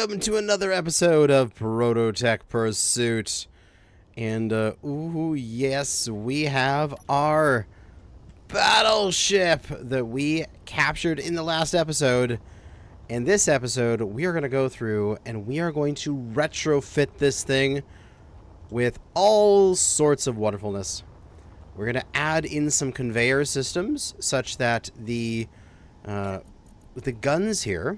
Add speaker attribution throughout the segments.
Speaker 1: welcome to another episode of Prototech Pursuit. And, ooh, yes, we have our battleship that we captured in the last episode. In this episode, we are going to go through and we are going to retrofit this thing with all sorts of wonderfulness. We're going to add in some conveyor systems such that the guns here,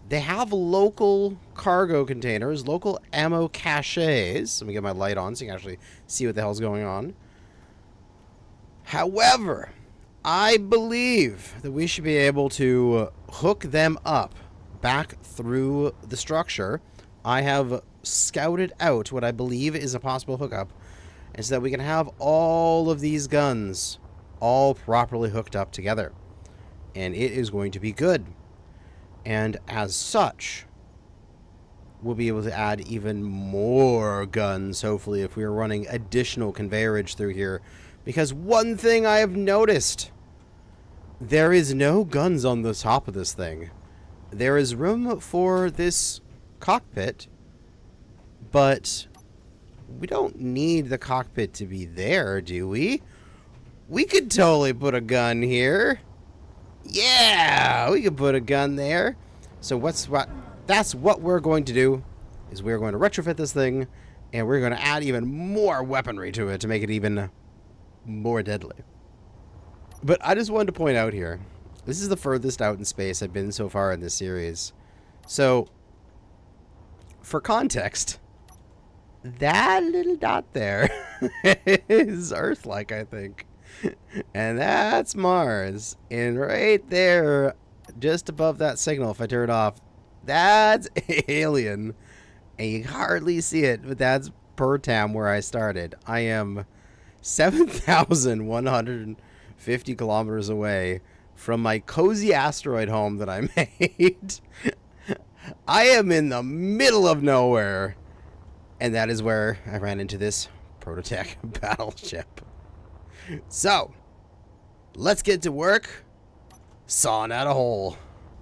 Speaker 1: they have local cargo containers, local ammo caches. Let me get my light on so you can actually see what the hell's going on. However, I believe that we should be able to hook them up back through the structure. I have scouted out what I believe is a possible hookup, and so that we can have all of these guns all properly hooked up together. And it is going to be good. And as such, we'll be able to add even more guns, hopefully, if we are running additional conveyorage through here. Because one thing I have noticed, there is no guns on the top of this thing. There is room for this cockpit, but we don't need the cockpit to be there, do we? We could totally put a gun here. Yeah, we could put a gun there. So that's what we're going to do, is we're going to retrofit this thing, and we're going to add even more weaponry to it to make it even more deadly. But I just wanted to point out here, this is the furthest out in space I've been so far in this series. So, for context, that little dot there is Earth-like, I think. And that's Mars. And right there, just above that signal, if I turn it off, that's alien. And you hardly see it, but that's Pertam where I started. I am 7,150 kilometers away from my cozy asteroid home that I made. I am in the middle of nowhere. And that is where I ran into this Prototech battleship. So, let's get to work sawing out a hole.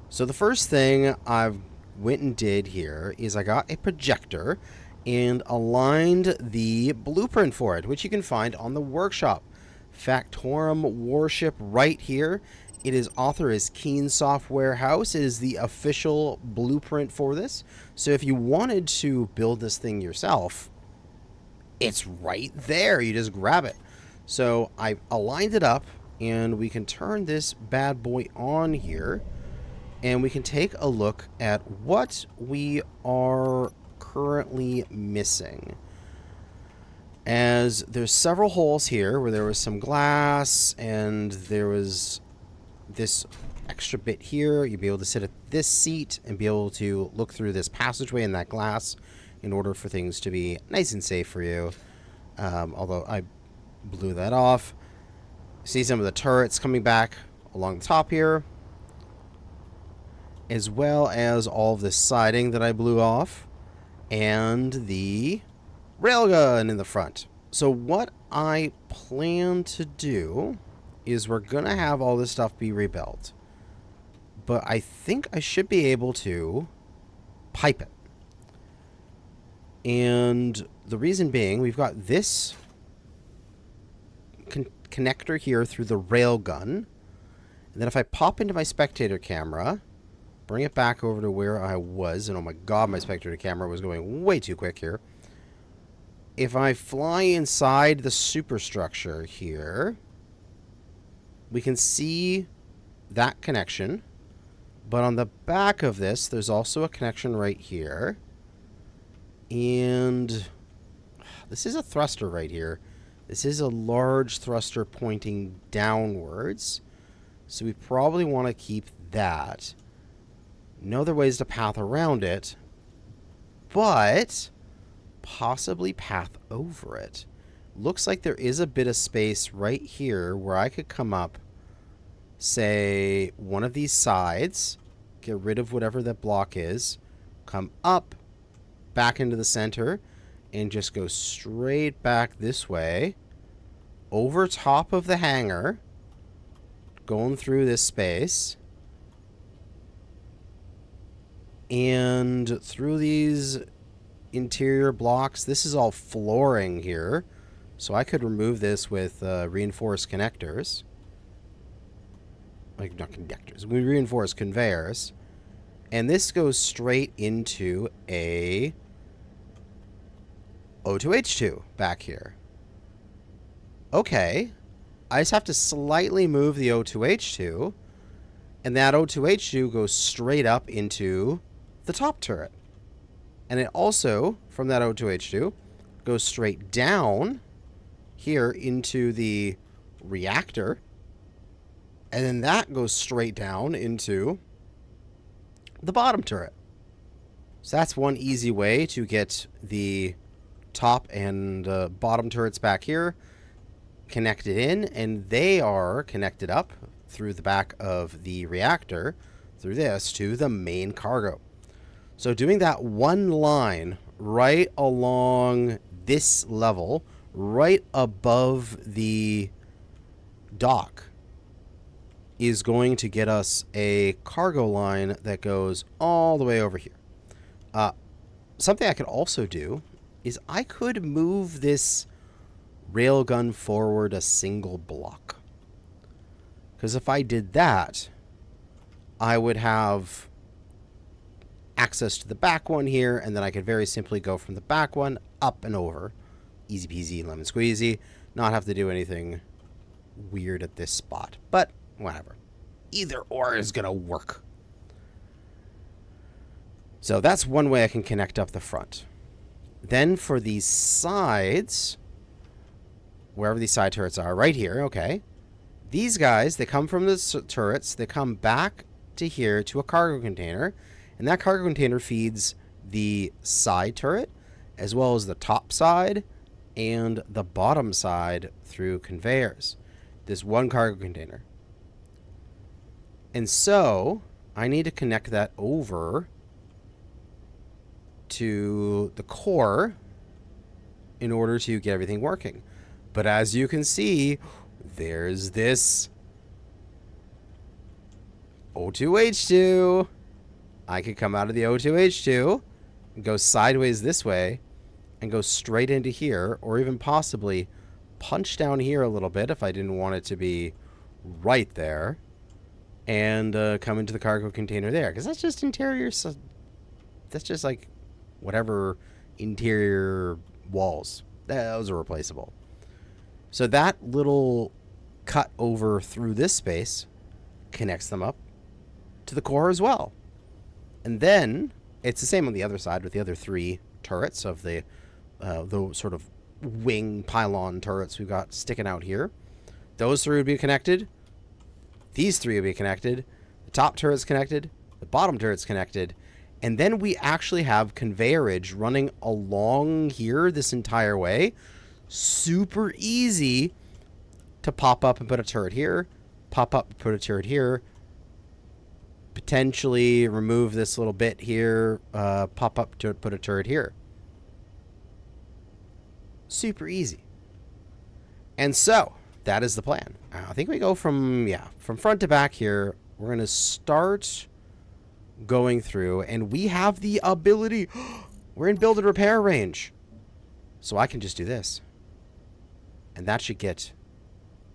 Speaker 1: So the first thing I went and did here is I got a projector and aligned the blueprint for it, which you can find on the workshop. Factorum Warship right here. It is author is Keen Software House. It is the official blueprint for this. So if you wanted to build this thing yourself, it's right there. You just grab it. So I aligned it up, and we can turn this bad boy on here, and we can take a look at what we are currently missing. As there's several holes here where there was some glass, and there was this extra bit here. You'd be able to sit at this seat and be able to look through this passageway in that glass in order for things to be nice and safe for you. Although I blew that off. See some of the turrets coming back along the top here, as well as all of this siding that I blew off, and the railgun in the front. So what I plan to do is we're gonna have all this stuff be rebuilt, but I think I should be able to pipe it. And the reason being, we've got this connector here through the rail gun, and then if I pop into my spectator camera, bring it back over to where I was, and oh my god, my spectator camera was going way too quick here. If I fly inside the superstructure here, we can see that connection, but on the back of this, there's also a connection right here, and this is a thruster right here. This is a large thruster pointing downwards, so we probably want to keep that. No other ways to path around it, but possibly path over it. Looks like there is a bit of space right here where I could come up, say, one of these sides, get rid of whatever that block is, come up, back into the center, and just go straight back this way, over top of the hangar, going through this space, And through these interior blocks, this is all flooring here. So I could remove this with reinforced connectors. Like, not connectors. We reinforce conveyors. And this goes straight into a O2H2 back here. Okay. I just have to slightly move the O2H2. And that O2H2 goes straight up into the top turret. And it also, from that O2H2, goes straight down here into the reactor. And then that goes straight down into the bottom turret. So that's one easy way to get the top and bottom turrets back here connected in, and they are connected up through the back of the reactor, through this, to the main cargo. So doing that one line right along this level, right above the dock, is going to get us a cargo line that goes all the way over here. Something I could also do is I could move this railgun forward a single block. Because if I did that, I would have access to the back one here, and then I could very simply go from the back one up and over. Easy peasy, lemon squeezy. Not have to do anything weird at this spot. But whatever. Either or is going to work. So that's one way I can connect up the front. Then for these sides, wherever these side turrets are, right here, okay. These guys, they come from the turrets, they come back to here to a cargo container, and that cargo container feeds the side turret, as well as the top side and the bottom side through conveyors. This one cargo container. And so, I need to connect that over to the core in order to get everything working. But as you can see, there's this O2H2. I could come out of the O2H2 and go sideways this way and go straight into here, or even possibly punch down here a little bit if I didn't want it to be right there, and come into the cargo container there, because that's just interior. So that's just like whatever interior walls. Those are replaceable. So that little cut over through this space connects them up to the core as well. And then it's the same on the other side with the other three turrets of the sort of wing pylon turrets we've got sticking out here. Those three would be connected. These three would be connected. The top turret's connected. The bottom turret's connected. And then we actually have conveyorage running along here this entire way. Super easy to pop up and put a turret here. Pop up and put a turret here. Potentially remove this little bit here. Pop up to put a turret here. Super easy. And so, that is the plan. I think we go from front to back here. We're going to start going through, and we have the ability. We're in build and repair range. So I can just do this. And that should get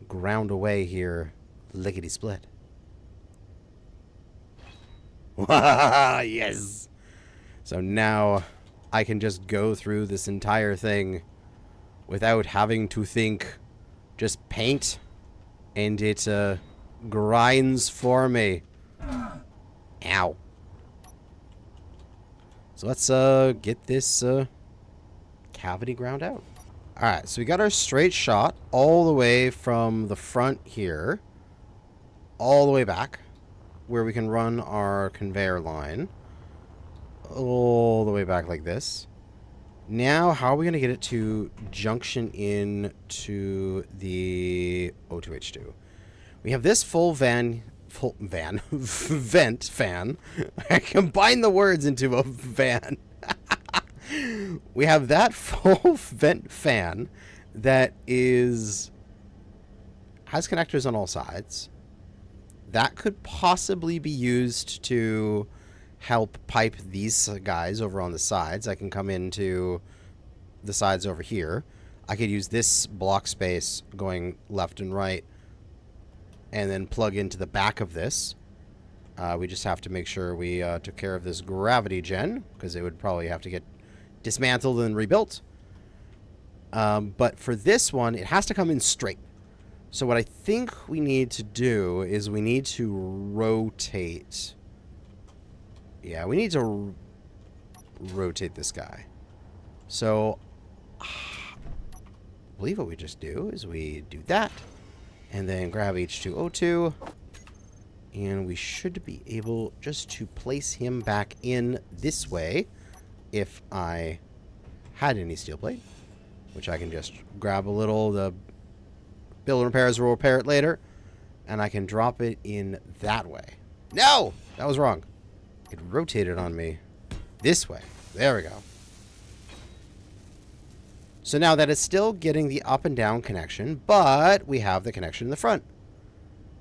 Speaker 1: ground away here lickety-split. Yes! So now I can just go through this entire thing without having to think. Just paint, and it grinds for me. Ow. So let's get this cavity ground out. Alright, so we got our straight shot all the way from the front here, all the way back, where we can run our conveyor line, all the way back like this. Now, how are we going to get it to junction in to the O2H2? We have this vent fan. I combine the words into a van. We have that full vent fan that has connectors on all sides. That could possibly be used to help pipe these guys over on the sides. I can come into the sides over here. I could use this block space going left and right and then plug into the back of this. We just have to make sure we took care of this gravity gen, because it would probably have to get dismantled and rebuilt. But for this one, it has to come in straight. So what I think we need to do is we need to rotate. Yeah, we need to rotate this guy. So I believe what we just do is we do that. And then grab H2O2. And we should be able just to place him back in this way if I had any steel plate, which I can just grab a little. The build repairs will repair it later, and I can drop it in that way. No! That was wrong. It rotated on me this way. There we go. So now that is still getting the up and down connection, but we have the connection in the front.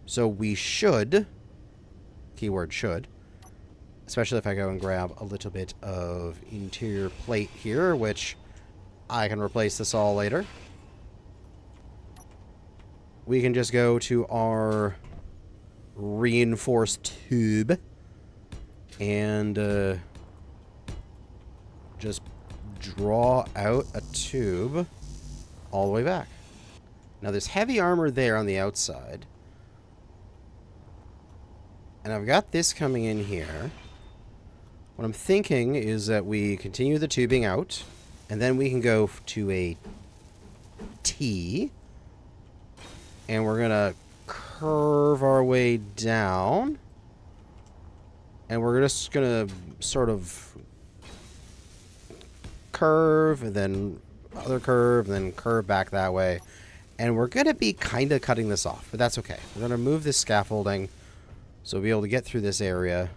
Speaker 1: So we should, keyword should, especially if I go and grab a little bit of interior plate here, which I can replace this all later. We can just go to our reinforced tube and just draw out a tube all the way back. Now there's heavy armor there on the outside. And I've got this coming in here. What I'm thinking is that we continue the tubing out, and then we can go to a T, and we're gonna curve our way down, and we're just gonna sort of curve, and then other curve, and then curve back that way, and we're gonna be kind of cutting this off, but that's okay. We're gonna move this scaffolding so we'll be able to get through this area.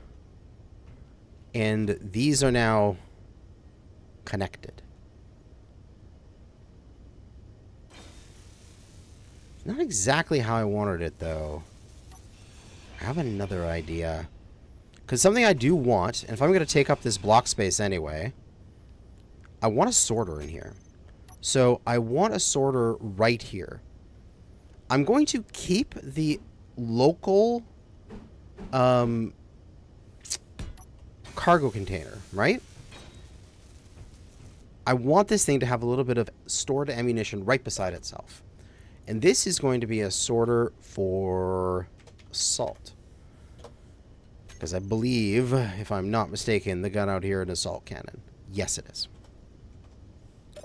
Speaker 1: And these are now connected. Not exactly how I wanted it, though. I have another idea. Because something I do want, and if I'm going to take up this block space anyway, I want a sorter in here. So I want a sorter right here. I'm going to keep the local cargo container, right? I want this thing to have a little bit of stored ammunition right beside itself. And this is going to be a sorter for assault. Because I believe, if I'm not mistaken, the gun out here is an assault cannon. Yes, it is.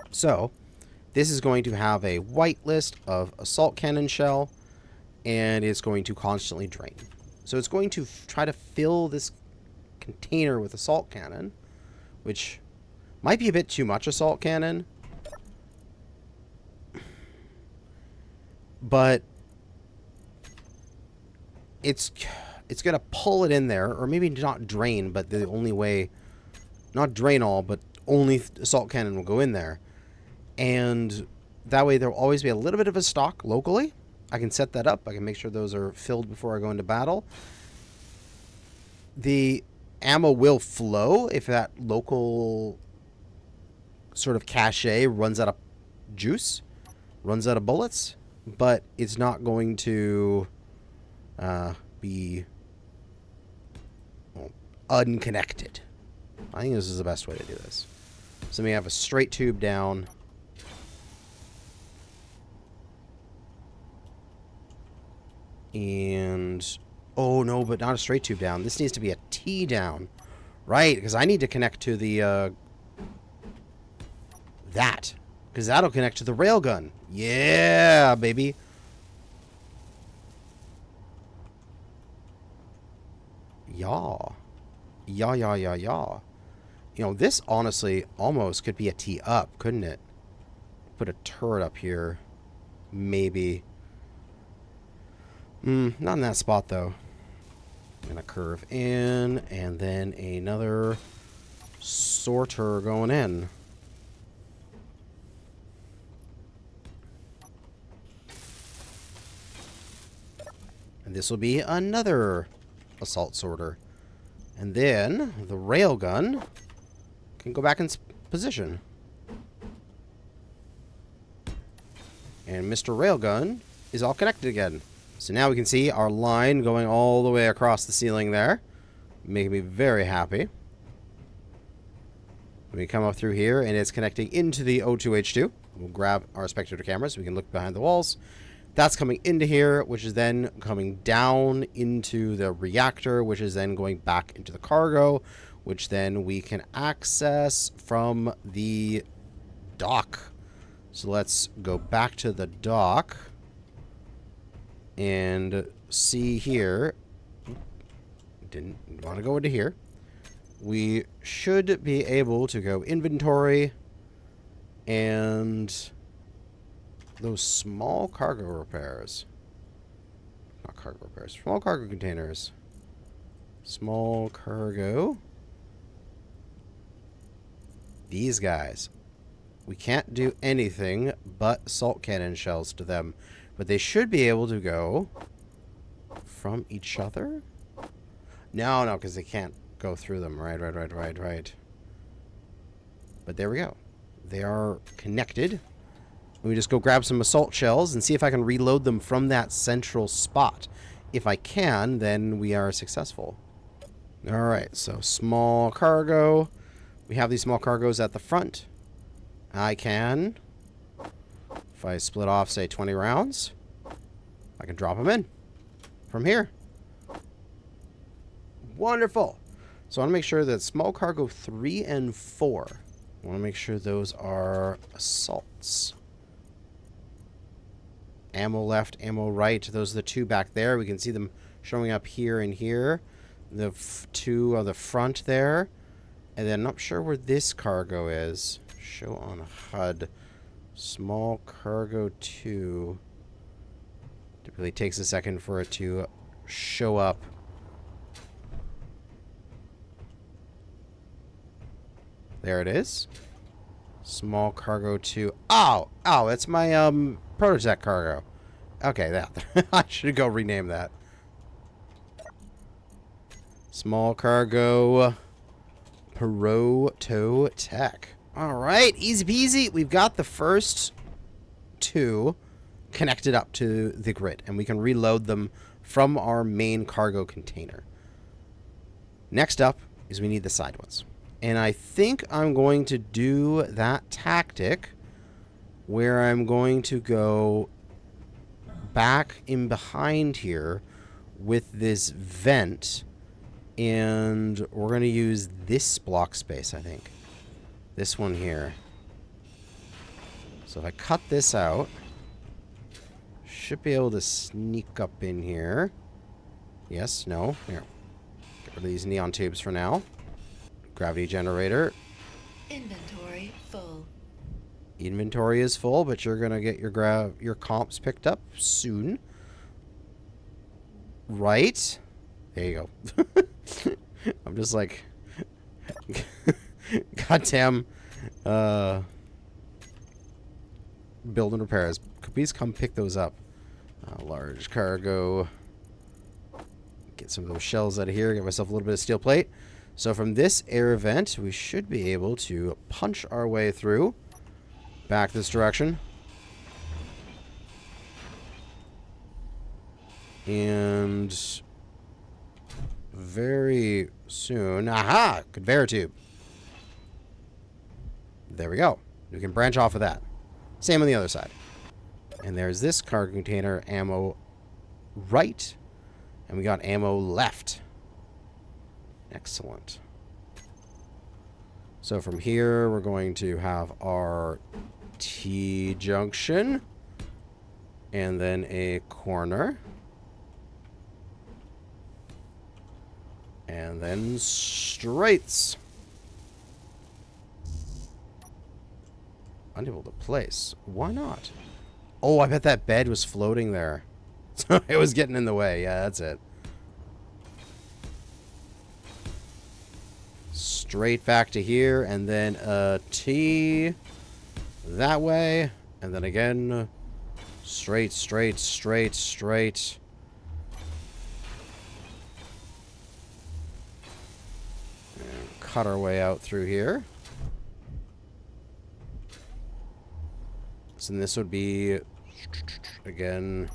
Speaker 1: So, this is going to have a white list of assault cannon shell, and it's going to constantly drain. So it's going to try to fill this container with assault cannon, which might be a bit too much assault cannon, but it's going to pull it in there, or maybe not drain, but the only way, not drain all, but only assault cannon will go in there. And that way there'll always be a little bit of a stock locally. I can set that up. I can make sure those are filled before I go into battle. The ammo will flow if that local sort of cache runs out of juice, runs out of bullets, but it's not going to be unconnected. I think this is the best way to do this. So we have a straight tube down. And, oh no, but not a straight tube down. This needs to be a T down. Right, because I need to connect to the, that. Because that'll connect to the railgun. Yeah, baby. Yeah. Yeah, yeah, yeah, yeah. You know, this honestly almost could be a T up, couldn't it? Put a turret up here. Maybe. Not in that spot, though. I'm going to curve in, and then another sorter going in. And this will be another assault sorter. And then the railgun can go back in position. And Mr. Railgun is all connected again. So now we can see our line going all the way across the ceiling there. Making me very happy. We come up through here, and it's connecting into the O2H2. We'll grab our spectator camera so we can look behind the walls. That's coming into here, which is then coming down into the reactor, which is then going back into the cargo, which then we can access from the dock. So let's go back to the dock and see here. Didn't want to go into here. We should be able to go inventory and those small cargo repairs. Not cargo repairs. Small cargo containers. Small cargo. These guys. We can't do anything but salt cannon shells to them. But they should be able to go from each other? No, because they can't go through them. Right. But there we go. They are connected. We just go grab some assault shells and see if I can reload them from that central spot. If I can, then we are successful. Alright, so small cargo. We have these small cargos at the front. I can, if I split off, say, 20 rounds, I can drop them in from here. Wonderful. So I want to make sure that small cargo 3 and 4, I want to make sure those are assaults. Ammo left, ammo right. Those are the two back there. We can see them showing up here and here. The two on the front there. And then I'm not sure where this cargo is. Show on HUD. Small cargo 2. It really takes a second for it to show up. There it is. Small cargo 2. Oh, it's my Prototech cargo. Okay, that. I should go rename that. Small cargo Prototech. All right, easy peasy. We've got the first 2 connected up to the grid, and we can reload them from our main cargo container. Next up is we need the side ones. And I think I'm going to do that tactic where I'm going to go back in behind here with this vent, and we're going to use this block space, I think. This one here. So if I cut this out, should be able to sneak up in here. Yes, no. Here. Get rid of these neon tubes for now. Gravity generator.
Speaker 2: Inventory full.
Speaker 1: Inventory is full, but you're gonna get your comps picked up soon. Right? There you go. I'm just like goddamn build and repairs. Please come pick those up. Large cargo. Get some of those shells out of here. Get myself a little bit of steel plate. So from this air vent, we should be able to punch our way through. Back this direction. And very soon... Aha! Conveyor tube. There we go. We can branch off of that. Same on the other side. And there's this cargo container, ammo right. And we got ammo left. Excellent. So from here, we're going to have our T-junction. And then a corner. And then straights. Unable to place. Why not? Oh, I bet that bed was floating there. So it was getting in the way. Yeah, that's it. Straight back to here, and then a T that way, and then again, straight, straight, straight, straight. cut our way out through here. So this would be, again,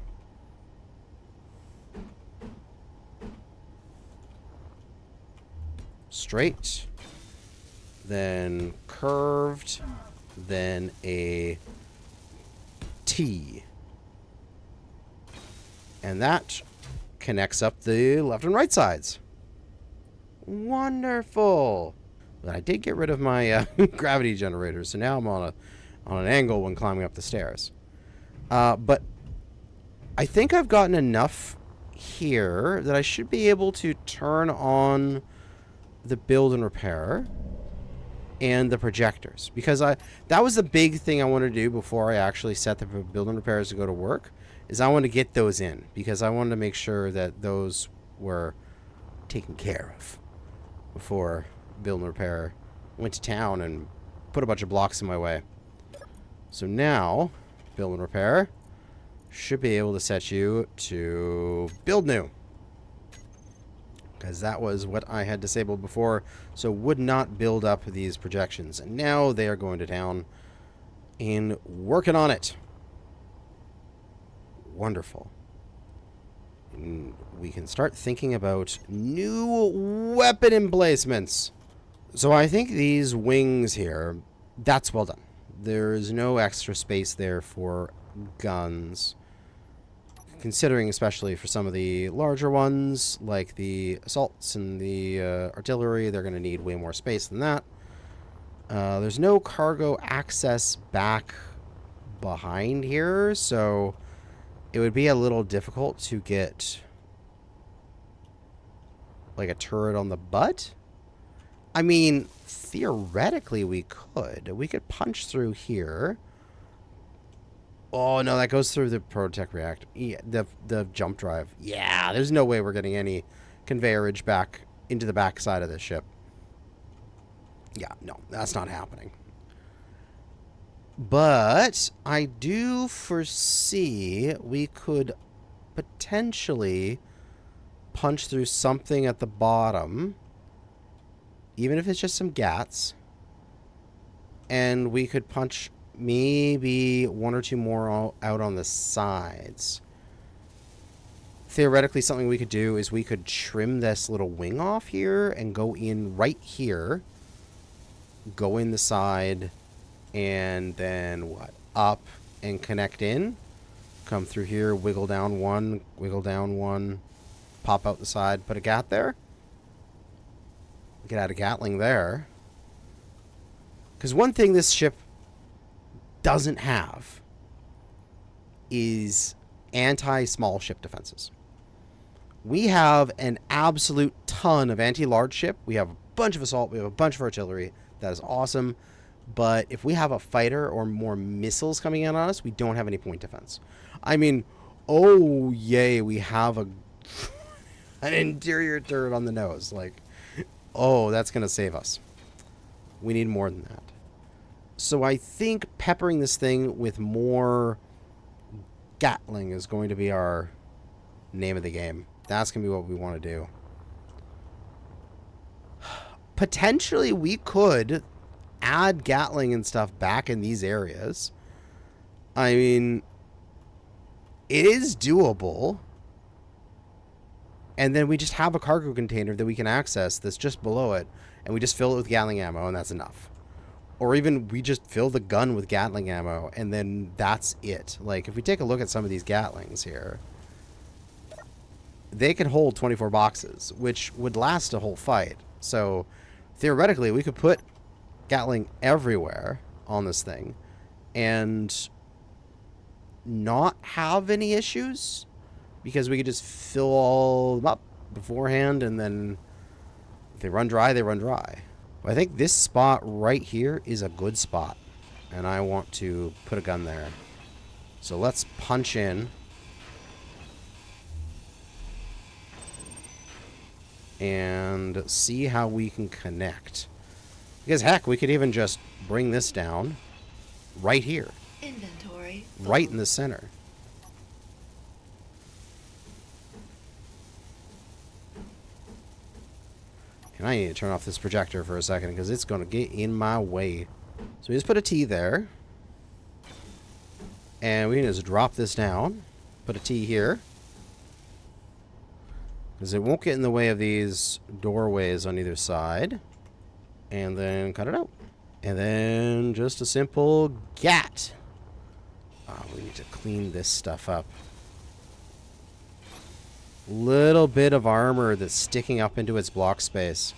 Speaker 1: straight, then curved, then a T. And that connects up the left and right sides. Wonderful. But I did get rid of my gravity generator, so now I'm on an angle when climbing up the stairs. But I think I've gotten enough here that I should be able to turn on the build and repair and the projectors, because that was the big thing I wanted to do before I actually set the build and repairs to go to work, is I wanted to get those in, because I wanted to make sure that those were taken care of before build and repair went to town and put a bunch of blocks in my way. So now build and repair should be able to set you to build new, because that was what I had disabled before, so would not build up these projections. And now they are going to town and working on it. Wonderful. And we can start thinking about new weapon emplacements. So I think these wings here, that's well done. There's no extra space there for guns, considering especially for some of the larger ones, like the assaults and the artillery, they're going to need way more space than that. There's no cargo access back behind here, so it would be a little difficult to get like a turret on the butt. I mean, theoretically we could. We could punch through here. Oh, no, that goes through the Prototech reactor. Yeah, the jump drive. Yeah, there's no way we're getting any conveyorage back into the back side of this ship. Yeah, no, that's not happening. But I do foresee we could potentially punch through something at the bottom, even if it's just some gats, and we could punch maybe one or two more out on the sides. Theoretically, something we could do is we could trim this little wing off here and go in right here, go in the side, and then what? Up and connect in. Come through here, wiggle down one, pop out the side, put a gat there. Get out a Gatling there. Because one thing this ship doesn't have is anti-small ship defenses. We have an absolute ton of anti-large ship. We have a bunch of assault. We have a bunch of artillery. That is awesome. But if we have a fighter or more missiles coming in on us, we don't have any point defense. I mean, oh yay, we have an interior turret on the nose. Like, oh, that's going to save us. We need more than that. So I think peppering this thing with more Gatling is going to be our name of the game. That's going to be what we want to do. Potentially, we could add Gatling and stuff back in these areas. I mean, it is doable. And then we just have a cargo container that we can access that's just below it, and we just fill it with Gatling ammo, and that's enough. Or even we just fill the gun with Gatling ammo, and then that's it. Like, if we take a look at some of these Gatlings here, they can hold 24 boxes, which would last a whole fight. So, theoretically, we could put Gatling everywhere on this thing and not have any issues, because we could just fill all them up beforehand, and then if they run dry, they run dry. I think this spot right here is a good spot, and I want to put a gun there. So let's punch in and see how we can connect. Because heck, we could even just bring this down right here.
Speaker 2: Inventory.
Speaker 1: Right in the center. And I need to turn off this projector for a second because it's going to get in my way. So we just put a T there. And we can just drop this down. Put a T here. Because it won't get in the way of these doorways on either side. And then cut it out. And then just a simple GAT. We need to clean this stuff up. Little bit of armor that's sticking up into its block space.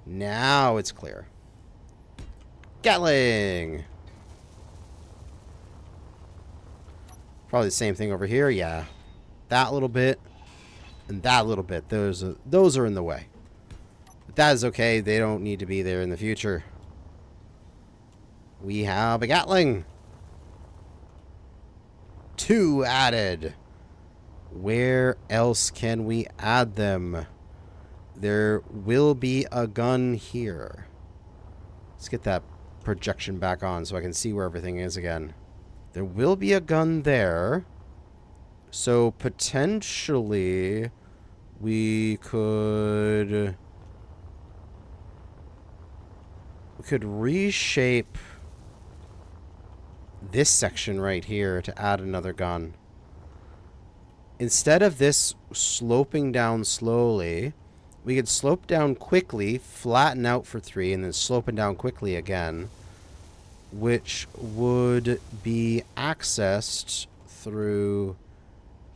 Speaker 1: Now it's clear. Gatling! Probably the same thing over here, yeah. That little bit and that little bit. Those are in the way. But that is okay. They don't need to be there in the future. We have a Gatling. 2 added. Where else can we add them? There will be a gun here. Let's get that projection back on so I can see where everything is again. There will be a gun there. So potentially we could reshape this section right here to add another gun. Instead of this sloping down slowly, we could slope down quickly, flatten out for 3, and then sloping down quickly again, which would be accessed through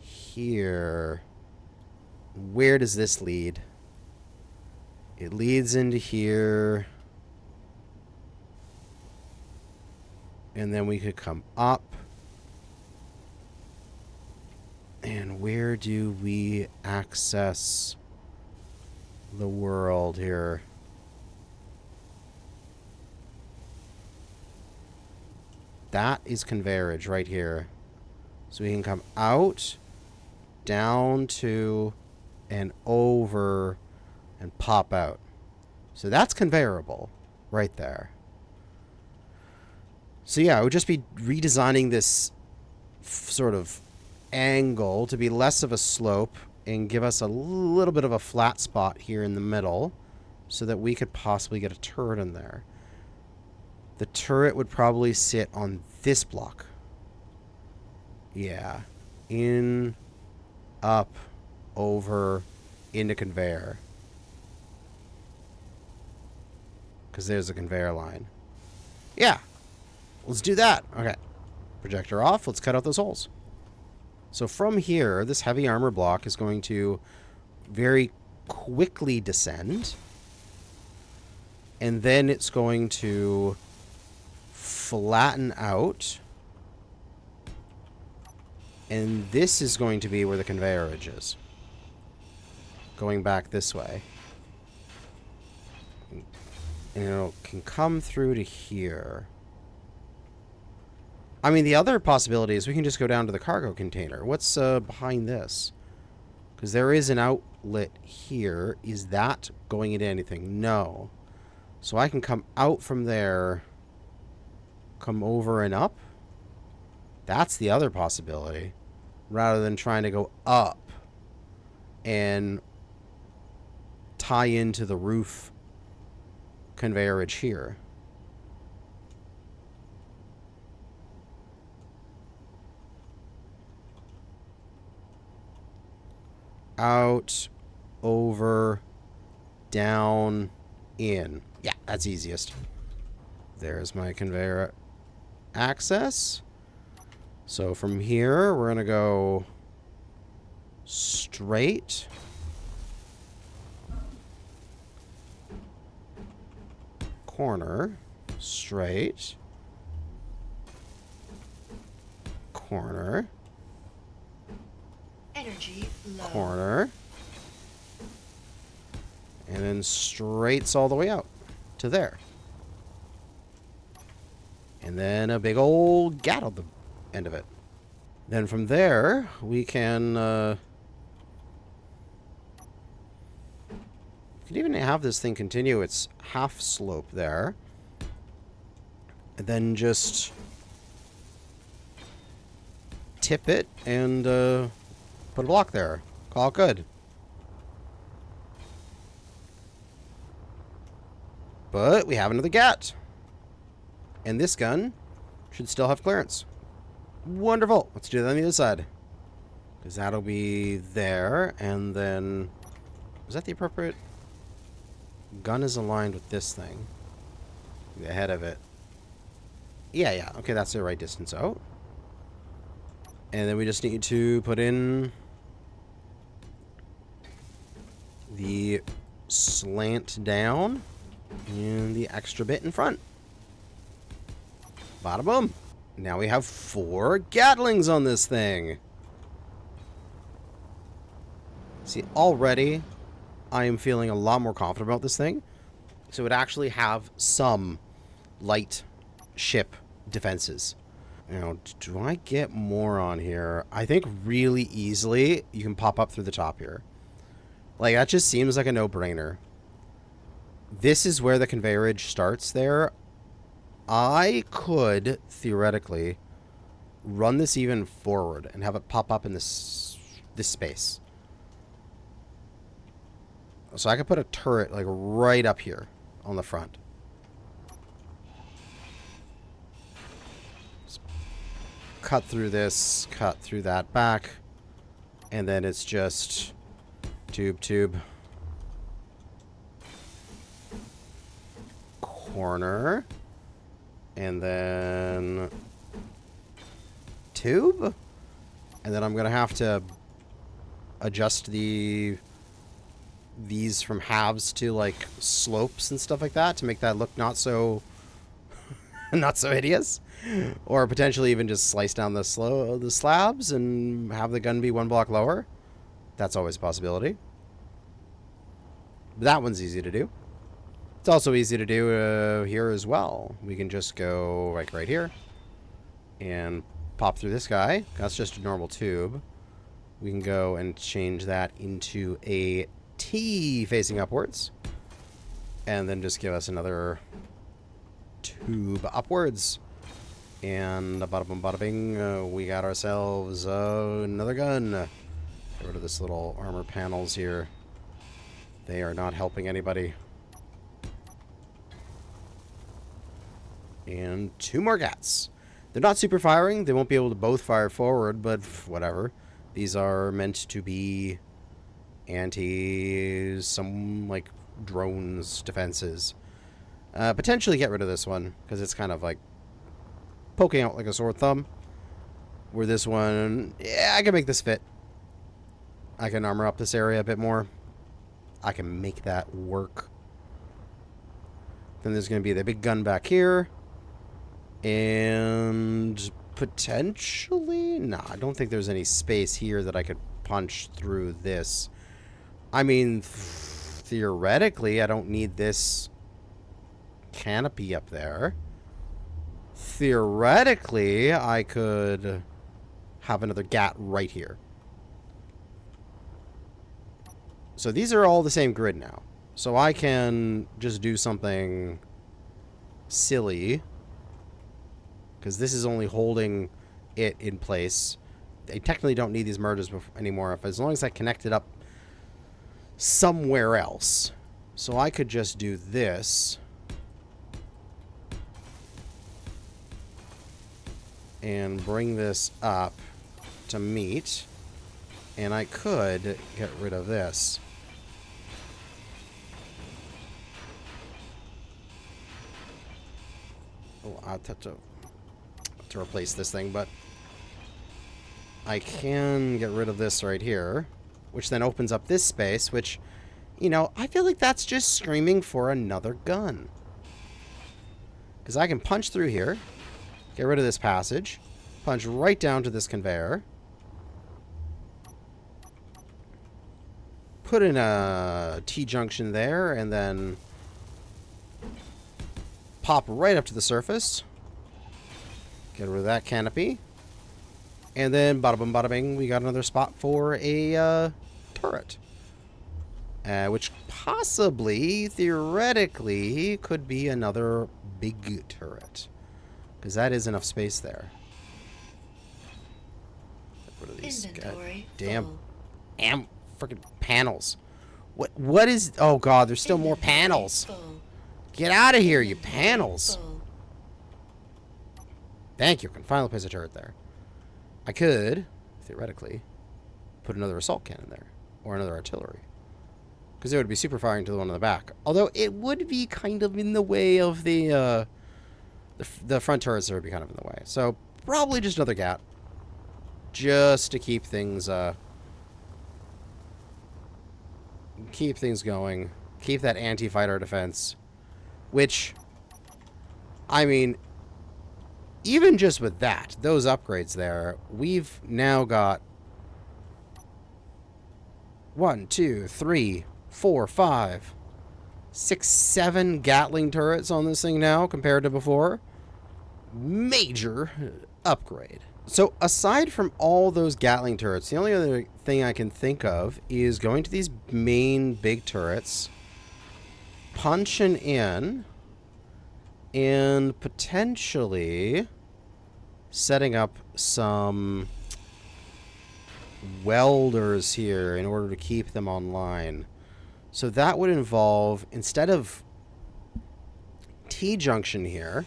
Speaker 1: here. Where does this lead? It leads into here. And then we could come up. And where do we access the world here? That is conveyorage right here. So we can come out, down to, and over, and pop out. So that's conveyable right there. So yeah, I would just be redesigning this sort of angle to be less of a slope and give us a little bit of a flat spot here in the middle so that we could possibly get a turret in there. The turret would probably sit on this block. Yeah. In, up, over, into conveyor. Because there's a conveyor line. Yeah. Let's do that. Okay. Projector off. Let's cut out those holes. So from here, this heavy armor block is going to very quickly descend. And then it's going to flatten out. And this is going to be where the conveyorage is. Going back this way. And it can come through to here. I mean, the other possibility is we can just go down to the cargo container. What's behind this? Because there is an outlet here. Is that going into anything? No. So I can come out from there, come over and up. That's the other possibility. Rather than trying to go up and tie into the roof conveyorage here. Out, over, down, in. Yeah, that's easiest. There's my conveyor access. So from here, we're going to go straight. Corner. Straight. Corner.
Speaker 2: Energy low.
Speaker 1: Corner. And then straights all the way out to there. And then a big old gat on the end of it. Then from there, we can even have this thing continue its half slope there. And then just tip it and put a block there. Call it good. But we have another Gat. And this gun should still have clearance. Wonderful. Let's do that on the other side. Because that'll be there. And then... is that the appropriate... gun is aligned with this thing. The head of it. Yeah. Okay, that's the right distance out. And then we just need to put in... the slant down. And the extra bit in front. Bada boom. Now we have 4 Gatlings on this thing. See, already I am feeling a lot more confident about this thing. So it actually have some light ship defenses. Now, do I get more on here? I think really easily you can pop up through the top here. Like, that just seems like a no-brainer. This is where the conveyorage starts there. I could, theoretically, run this even forward and have it pop up in this space. So I could put a turret, like, right up here on the front. Just cut through this, cut through that back, and then it's just tube, corner, and then tube, and then I'm gonna have to adjust these from halves to like slopes and stuff like that to make that look not so not so hideous, or potentially even just slice down the slabs and have the gun be 1 block lower. That's always a possibility. That one's easy to do. It's also easy to do here as well. We can just go like right here and pop through this guy. That's just a normal tube. We can go and change that into a T facing upwards. And then just give us another tube upwards. And bada boom bada bing, we got ourselves another gun. Get rid of this little armor panels here. They are not helping anybody. And 2 more Gats. They're not super firing. They won't be able to both fire forward, but whatever. These are meant to be some like drones defenses. Potentially get rid of this one because it's kind of like poking out like a sore thumb. Where this one, yeah, I can make this fit. I can armor up this area a bit more. I can make that work. Then there's going to be the big gun back here. And potentially... nah, I don't think there's any space here that I could punch through this. I mean, theoretically, I don't need this canopy up there. Theoretically, I could have another Gat right here. So these are all the same grid now. So I can just do something silly. Because this is only holding it in place. I technically don't need these merges anymore, as long as I connect it up somewhere else. So I could just do this. And bring this up to meet. And I could get rid of this. Oh, I'll have to replace this thing, but I can get rid of this right here, which then opens up this space, which, you know, I feel like that's just screaming for another gun. Because I can punch through here, get rid of this passage, punch right down to this conveyor, put in a T-junction there, and then pop right up to the surface. Get rid of that canopy. And then, bada boom, bada bing, we got another spot for a turret. Which possibly, theoretically, could be another big turret. Because that is enough space there. Get rid of these goddamn freaking panels. What is... oh god, there's still more panels. Get out of here, you panels.
Speaker 2: Full.
Speaker 1: Thank you. Can finally place a turret there. I could, theoretically, put another assault cannon there. Or another artillery. Because it would be super firing to the one in the back. Although it would be kind of in the way of the front turrets that would be kind of in the way. So probably just another GAT. Just to keep things going. Keep that anti-fighter defense. Which, I mean, even just with that, those upgrades there, we've now got 1, 2, 3, 4, 5, 6, 7 Gatling turrets on this thing now compared to before. Major upgrade. So aside from all those Gatling turrets, the only other thing I can think of is going to these main big turrets, punching in, and potentially setting up some welders here in order to keep them online. So that would involve, instead of T-junction here,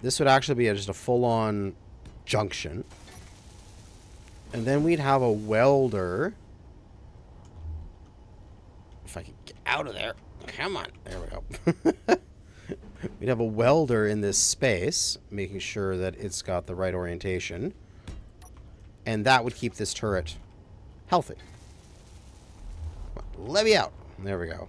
Speaker 1: this would actually be just a full-on junction. And then we'd have a welder. If I could get out of there. Come on. There we go. We'd have a welder in this space, making sure that it's got the right orientation. And that would keep this turret healthy. Let me out. There we go.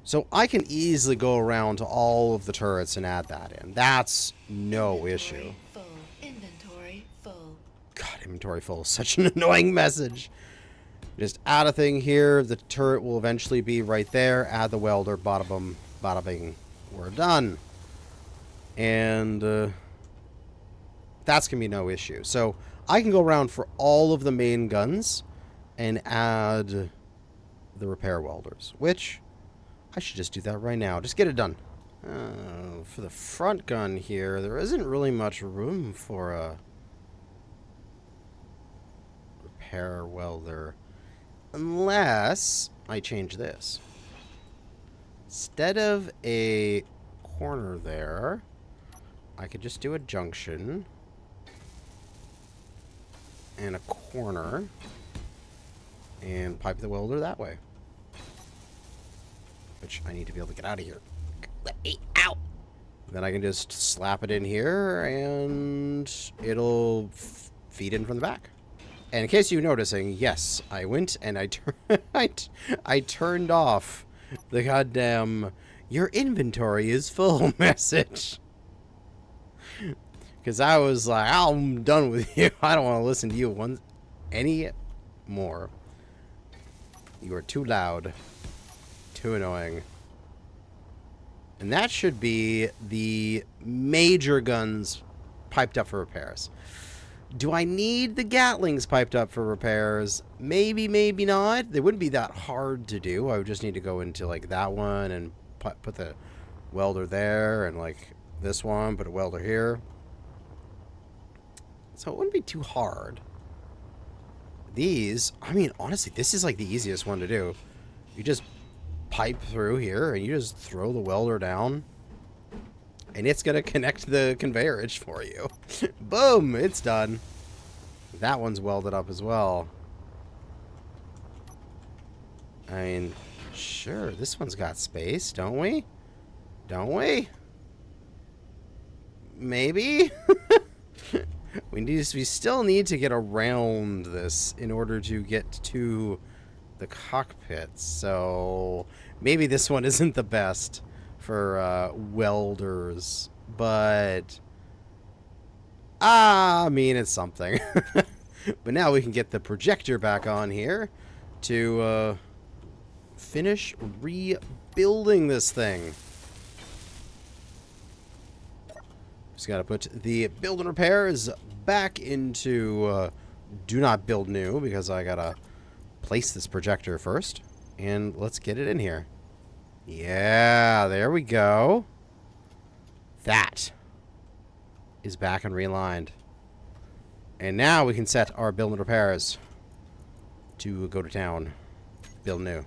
Speaker 1: So I can easily go around to all of the turrets and add that in. That's no issue.
Speaker 2: Full. Inventory full.
Speaker 1: God, inventory full is such an annoying message. Just add a thing here. The turret will eventually be right there. Add the welder. Bada boom. Bada bing. We're done. And that's going to be no issue. So I can go around for all of the main guns and add the repair welders, which I should just do that right now. Just get it done. For the front gun here, there isn't really much room for a repair welder unless I change this. Instead of a corner there, I could just do a junction and a corner and pipe the welder that way. Which I need to be able to get out of here. Let me out! Then I can just slap it in here and it'll feed in from the back. And in case you're noticing, yes, I went and I turned off the goddamn "your inventory is full" message. Because I was like, I'm done with you. I don't want to listen to you any more. You are too loud. Too annoying. And that should be the major guns piped up for repairs. Do I need the Gatlings piped up for repairs? Maybe, maybe not. They wouldn't be that hard to do. I would just need to go into like that one and put the welder there, and like this one, put a welder here. So it wouldn't be too hard. These, I mean, honestly, this is like the easiest one to do. You just pipe through here and you just throw the welder down and it's gonna connect the conveyor for you. Boom, it's done. That one's welded up as well. I mean, sure, this one's got space, don't we? Don't we? Maybe? We still need to get around this in order to get to the cockpit. So maybe this one isn't the best for welders, but I mean, it's something. But now we can get the projector back on here to finish rebuilding this thing. Just got to put the build and repairs back into do not build new, because I got to place this projector first. And let's get it in here. Yeah, there we go. That is back and realigned. And now we can set our build and repairs to go to town. Build new.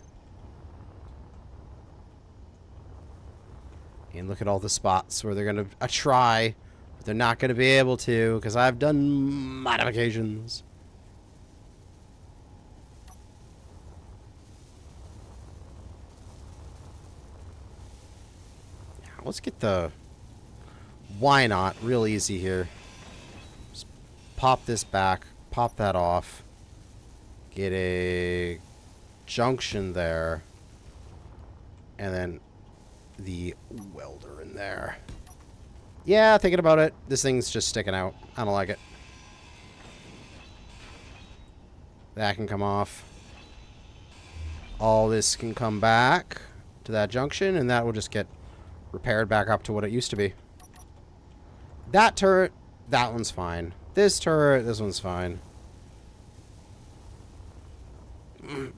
Speaker 1: And look at all the spots where they're going to try, but they're not going to be able to because I've done modifications. Now, let's get the... Why not? Real easy here. Just pop this back, pop that off. Get a junction there. And then the welder in there. Yeah, thinking about it. This thing's just sticking out. I don't like it. That can come off. All this can come back to that junction, and that will just get repaired back up to what it used to be. That turret, that one's fine. This turret, this one's fine.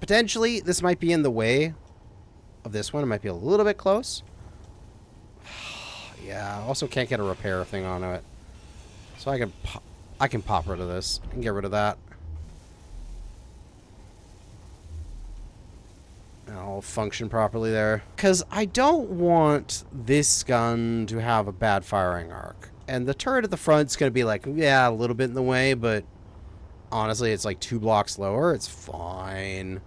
Speaker 1: Potentially, this might be in the way of this one. It might be a little bit close. Yeah, also can't get a repair thing onto it. So I can pop rid of this and get rid of that. And I'll function properly there. Because I don't want this gun to have a bad firing arc. And the turret at the front's going to be like, yeah, a little bit in the way, but honestly, it's like 2 blocks lower. It's fine.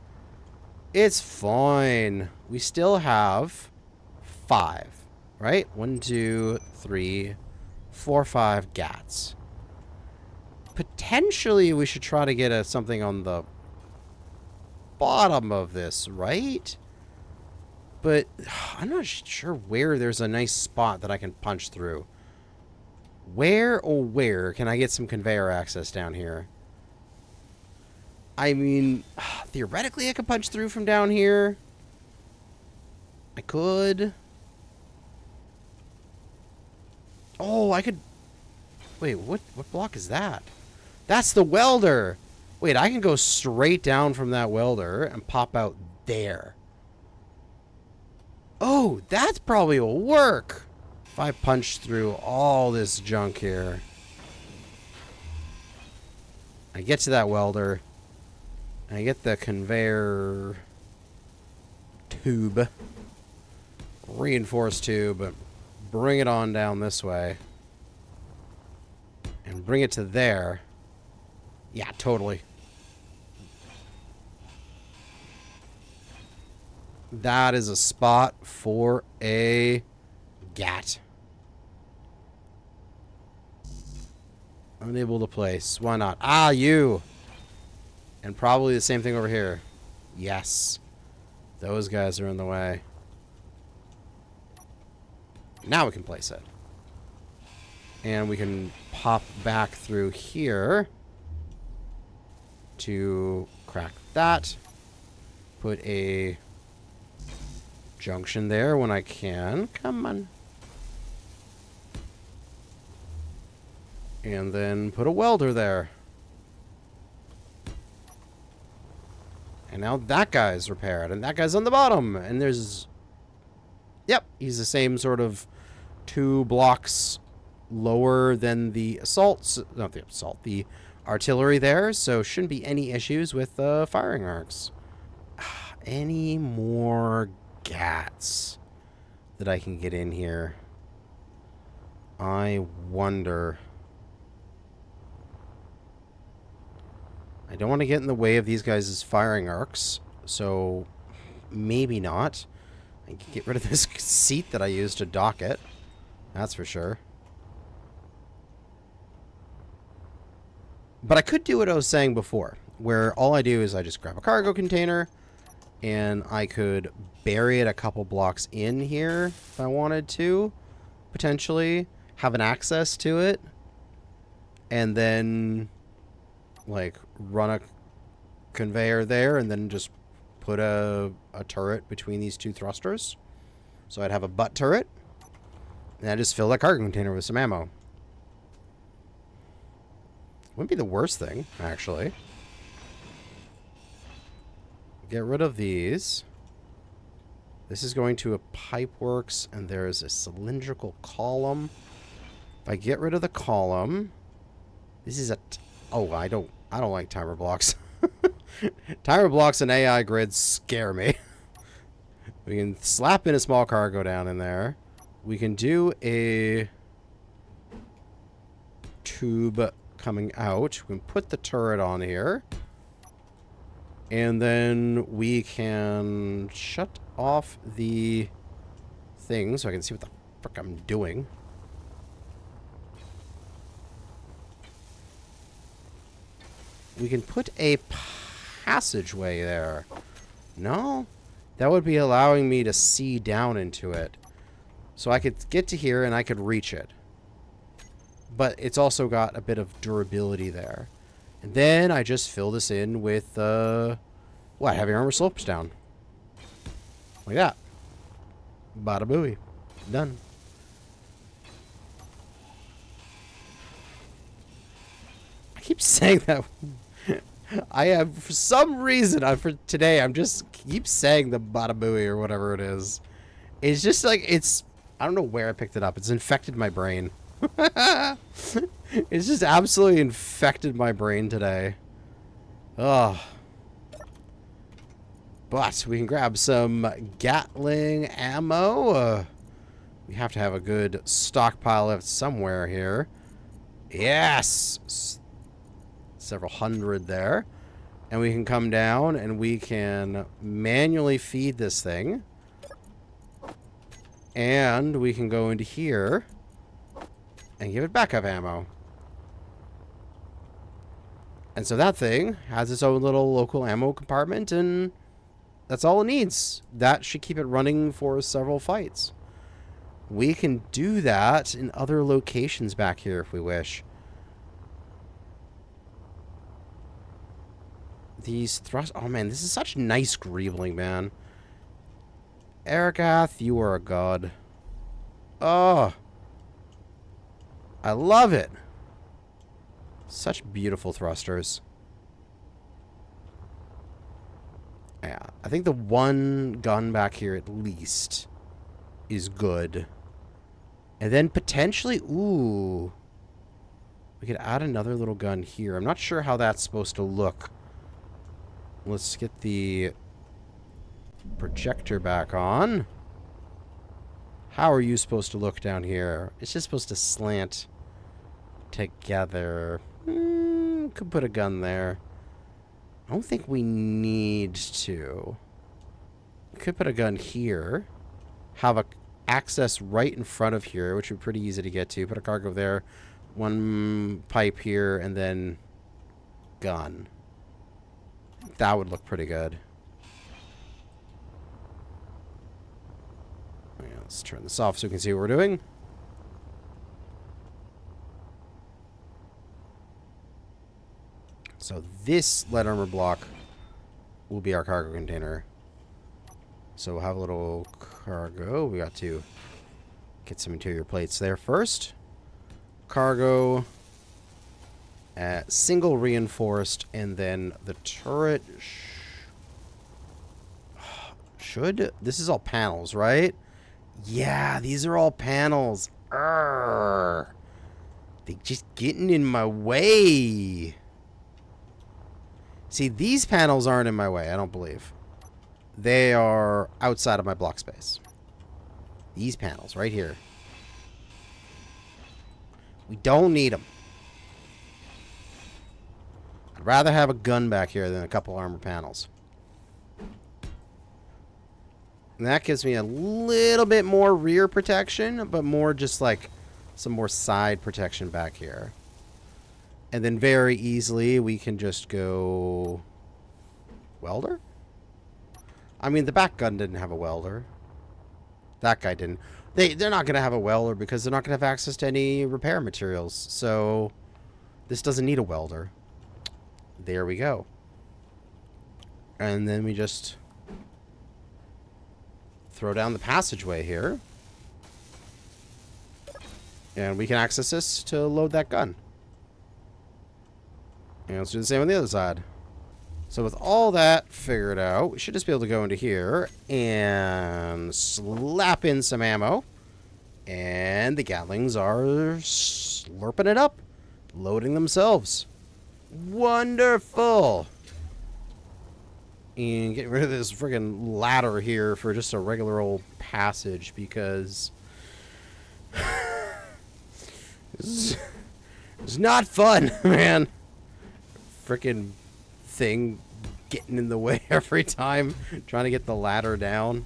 Speaker 1: It's fine. We still have 5, right? 1, 2, 3, 4, 5 GATs. Potentially, we should try to get something on the bottom of this, right? But I'm not sure where there's a nice spot that I can punch through. Where, oh where, can I get some conveyor access down here? I mean, theoretically I could punch through from down here. I could. Oh, I could... Wait, what block is that? That's the welder! Wait, I can go straight down from that welder and pop out there. Oh, that probably will work! If I punch through all this junk here. I get to that welder. And I get the conveyor tube. Reinforced tube. Bring it on down this way. And bring it to there. Yeah, totally. That is a spot for a GAT. Unable to place. Why not? Ah, you! And probably the same thing over here. Yes. Those guys are in the way. Now we can place it. And we can pop back through here to crack that. Put a junction there when I can. Come on. And then put a welder there. And now that guy's repaired. And that guy's on the bottom. And there's... Yep, he's the same sort of 2 blocks lower than the assaults. Not the assault, the artillery there. So shouldn't be any issues with firing arcs. Any more GATs that I can get in here? I wonder... I don't want to get in the way of these guys' firing arcs, so maybe not. I can get rid of this seat that I used to dock it. That's for sure. But I could do what I was saying before, where all I do is I just grab a cargo container, and I could bury it a couple blocks in here if I wanted to, potentially, have an access to it, and then... like run a conveyor there and then just put a turret between these 2 thrusters. So I'd have a butt turret and I just fill that cargo container with some ammo. Wouldn't be the worst thing, actually. Get rid of these. This is going to a pipeworks and there's a cylindrical column. If I get rid of the column, this is a... Oh, I don't like timer blocks. Timer blocks and AI grids scare me. We can slap in a small cargo down in there. we can do a tube coming out. We can put the turret on here. And then we can shut off the thing so I can see what the frick I'm doing. We can put a passageway there. No? That would be allowing me to see down into it. So I could get to here and I could reach it. But it's also got a bit of durability there. And then I just fill this in with, what? Heavy armor slopes down. Like that. Bada booey. Done. I keep saying that. I have, for some reason, for today, I'm just keep saying the bada booey or whatever it is. It's just like, it's, I don't know where I picked it up. It's infected my brain. It's just absolutely infected my brain today. Oh. But we can grab some Gatling ammo. We have to have a good stockpile of it somewhere here. Yes! Several hundred there. And we can come down and we can manually feed this thing. And we can go into here and give it backup ammo. And so that thing has its own little local ammo compartment, and that's all it needs. That should keep it running for several fights. We can do that in other locations back here if we wish. These thrust... Oh, man, this is such nice greebling, man. Ergath, you are a god. Oh. I love it. Such beautiful thrusters. Yeah, I think the one gun back here at least is good. And then potentially, ooh, we could add another little gun here. I'm not sure how that's supposed to look. Let's get the projector back on. How are you supposed to look down here? It's just supposed to slant together. Could put a gun there. I don't think we need to. We could put a gun here. Have a access right in front of here, which would be pretty easy to get to. Put a cargo there. One pipe here, and then gun. That would look pretty good. Yeah, let's turn this off so we can see what we're doing. So this lead armor block will be our cargo container. So we'll have a little cargo. We got to get some interior plates there first. Cargo. Single reinforced. And then the turret should... This is all panels, right? Yeah, these are all panels. Urgh. They just getting in my way. See, these panels aren't in my way, I don't believe. They are outside of my block space. These panels, right here. We don't need them. I'd rather have a gun back here than a couple armor panels. And that gives me a little bit more rear protection, but more just like some more side protection back here. And then very easily we can just go welder? I mean, the back gun didn't have a welder. That guy didn't. They're not going to have a welder because they're not going to have access to any repair materials. So this doesn't need a welder. There we go. And then we just throw down the passageway here. And we can access this to load that gun. And let's do the same on the other side. So with all that figured out, we should just be able to go into here and slap in some ammo. And the Gatlings are slurping it up, loading themselves. Wonderful. And getting rid of this friggin' ladder here for just a regular old passage because It's not fun, man. Frickin' thing getting in the way every time, trying to get the ladder down.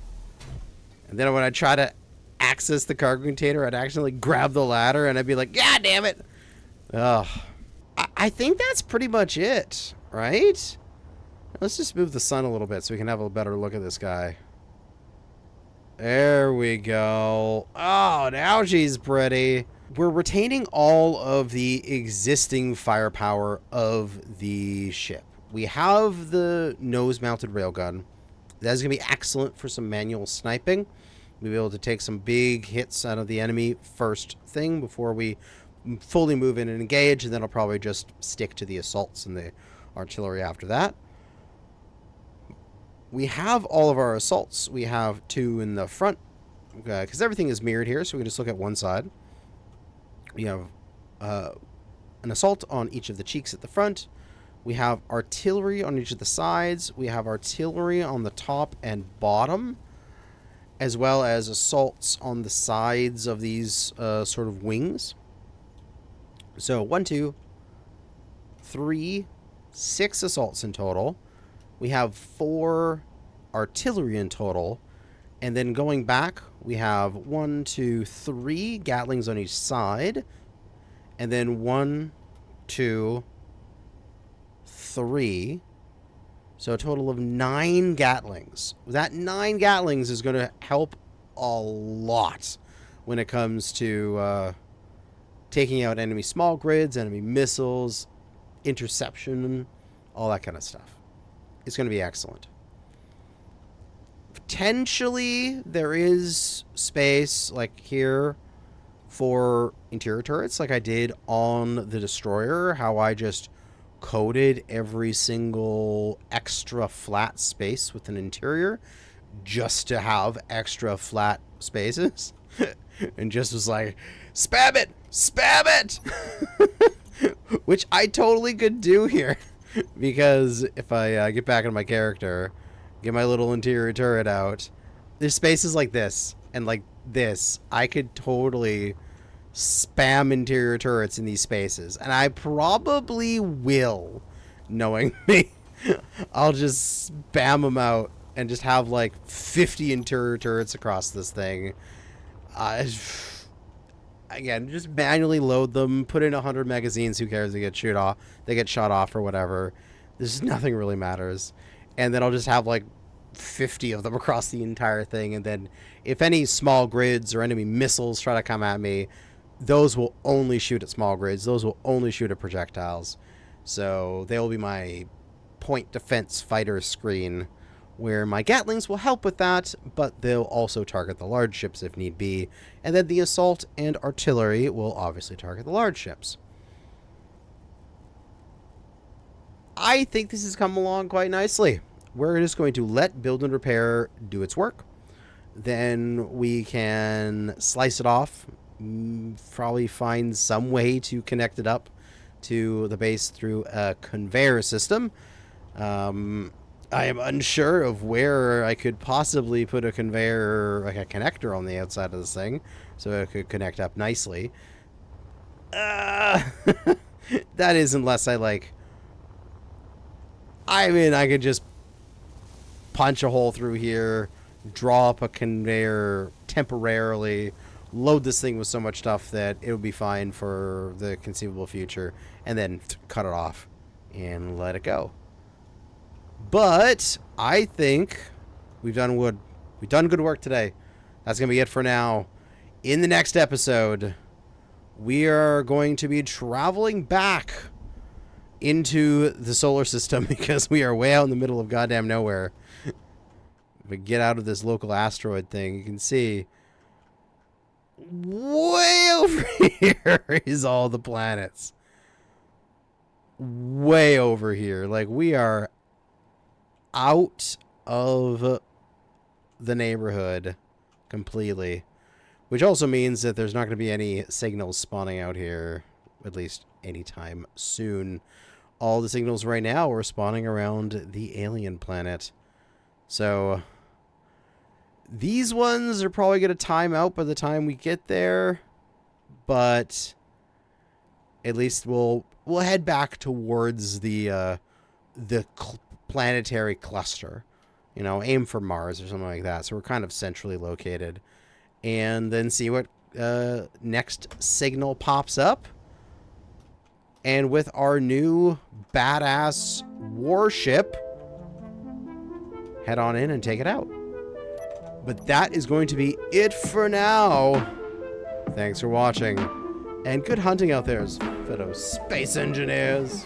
Speaker 1: And then when I try to access the cargo container, I'd accidentally grab the ladder and I'd be like, God damn it. Ugh. I think that's pretty much it, right? Let's just move the sun a little bit so we can have a better look at this guy. There we go. Oh, now she's pretty. We're retaining all of the existing firepower of the ship. We have the nose-mounted railgun. That's going to be excellent for some manual sniping. We'll be able to take some big hits out of the enemy first thing before we fully move in and engage, and then I'll probably just stick to the assaults and the artillery after that. We have all of our assaults. We have 2 in the front, because everything is mirrored here, so we can just look at one side. We have an assault on each of the cheeks at the front. We have artillery on each of the sides. We have artillery on the top and bottom, as well as assaults on the sides of these sort of wings. So 1, 2, 3, 6 assaults in total. We have 4 artillery in total. And then going back, we have 1, 2, 3 Gatlings on each side. And then 1, 2, 3. So a total of 9 Gatlings. That 9 Gatlings is going to help a lot when it comes to taking out enemy small grids, enemy missiles, interception, all that kind of stuff. It's going to be excellent. Potentially, there is space, like here, for interior turrets, like I did on the Destroyer, how I just coated every single extra flat space with an interior just to have extra flat spaces. And just was like, spam it! Spam it! Which I totally could do here. Because if I get back into my character, get my little interior turret out, there's spaces like this and like this. I could totally spam interior turrets in these spaces. And I probably will, knowing me. I'll just spam them out and just have like 50 interior turrets across this thing. Again, just manually load them, put in 100 magazines, who cares, they get shot off or whatever. There's nothing really matters. And then I'll just have like 50 of them across the entire thing, and then if any small grids or enemy missiles try to come at me, those will only shoot at small grids, those will only shoot at projectiles. So they will be my point defense fighter screen, where my Gatlings will help with that, but they'll also target the large ships if need be. And then the assault and artillery will obviously target the large ships. I think this has come along quite nicely. We're just going to let build and repair do its work. Then we can slice it off, probably find some way to connect it up to the base through a conveyor system. I am unsure of where I could possibly put a conveyor, like a connector on the outside of this thing, so it could connect up nicely. That is, unless I like... I mean, I could just punch a hole through here, draw up a conveyor temporarily, load this thing with so much stuff that it would be fine for the conceivable future, and then cut it off and let it go. But I think we've done good work today. That's going to be it for now. In the next episode, we are going to be traveling back into the solar system because we are way out in the middle of goddamn nowhere. If we get out of this local asteroid thing, you can see way over here is all the planets. Way over here. Like, we are out of the neighborhood completely, which also means that there's not going to be any signals spawning out here, at least anytime soon. All the signals right now are spawning around the alien planet, so these ones are probably going to time out by the time we get there. but at least we'll head back towards the planetary cluster. You know, aim for Mars or something like that. So we're kind of centrally located, and then see what next signal pops up. And with our new badass warship, head on in and take it out. But that is going to be it for now. Thanks for watching, and good hunting out there, fellow space engineers.